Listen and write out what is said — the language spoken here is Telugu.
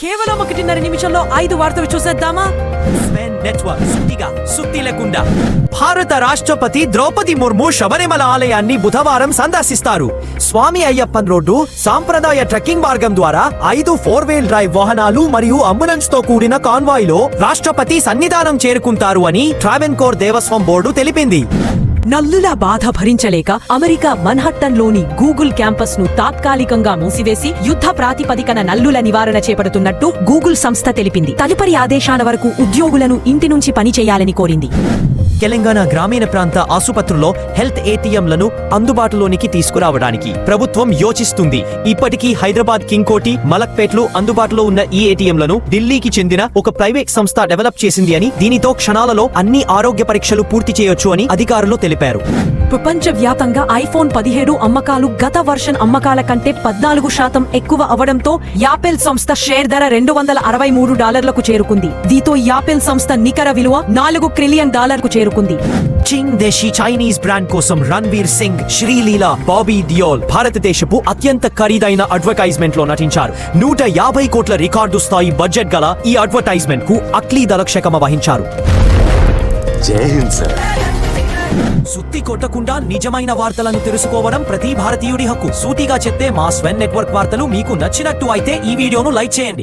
కేవలం 1.5 నిమిషంలో 5 వార్తలు చూసేద్దామా? స్వెన్ నెట్వర్క్ సుత్తిగా సుత్తి లేకుండా. భారత రాష్ట్రపతి ద్రౌపది ముర్ము శబరిమల ఆలయాన్ని బుధవారం సందర్శిస్తారు. స్వామి అయ్యప్పన్ రోడ్డు సాంప్రదాయ ట్రెక్కింగ్ మార్గం ద్వారా 5 4-wheel డ్రైవ్ వాహనాలు మరియు అంబులెన్స్ తో కూడిన కాన్వాయ్ లో రాష్ట్రపతి సన్నిధానం చేరుకుంటారు అని ట్రావెన్కోర్ దేవస్వం బోర్డు తెలిపింది. నల్లుల బాధ భరించలేక అమెరికా మన్హట్టన్ లోని గూగుల్ క్యాంపస్ ను తాత్కాలికంగా మూసివేసి యుద్ధ ప్రాతిపదికన నల్లుల నివారణ చేపడుతున్నట్టు గూగుల్ సంస్థ తెలిపింది. తదుపరి ఆదేశాల వరకు ఉద్యోగులను ఇంటి నుంచి పని చేయాలని కోరింది. తెలంగాణ గ్రామీణ ప్రాంత ఆసుపత్రుల్లో హెల్త్ ఏటీఎంలను అందుబాటులోనికి తీసుకురావడానికి ప్రభుత్వం యోచిస్తుంది. ఇప్పటికీ హైదరాబాద్ కింగ్ కోటి, మలక్పేట్లు అందుబాటులో ఉన్న ఈ ఏటీఎంలను ఢిల్లీకి చెందిన ఒక ప్రైవేట్ సంస్థ డెవలప్ చేసింది అని, దీనితో క్షణాలలో అన్ని ఆరోగ్య పరీక్షలు పూర్తి చేయొచ్చు అని అధికారులు తెలిపారు. ప్రపంచ వ్యాప్తంగా ఐఫోన్ 17 అమ్మకాలు గత వర్షన్ అమ్మకాల కంటే 14% ఎక్కువ అవడంతో యాపిల్ సంస్థ షేర్ ధర $263కు చేరుకుంది. దీంతో యాపిల్ సంస్థ నికర విలువ $4 ట్రిలియన్ కు చేరుకుంది. చింగ్ దేశీ చైనీస్ బ్రాండ్ కోసం రణ్వీర్ సింగ్, శ్రీలీల, బాబీ డియోల్ భారతదేశపు అత్యంత ఖరీదైన అడ్వర్టైజ్మెంట్ లో నటించారు. 150 కోట్ల రికార్డు స్థాయి బడ్జెట్ గల ఈ అడ్వర్టైజ్మెంట్ కు అట్లీ దళక్షకమ వహించారు. జై హింద్ సార్. సుత్తి కొట్టకుండా నిజమైన వార్తలను తెలుసుకోవడం ప్రతి భారతీయుడి హక్కు. సూటిగా చెప్తే మా స్వెన్ నెట్వర్క్ వార్తలు మీకు నచ్చినట్టు అయితే ఈ వీడియోను లైక్ చేయండి.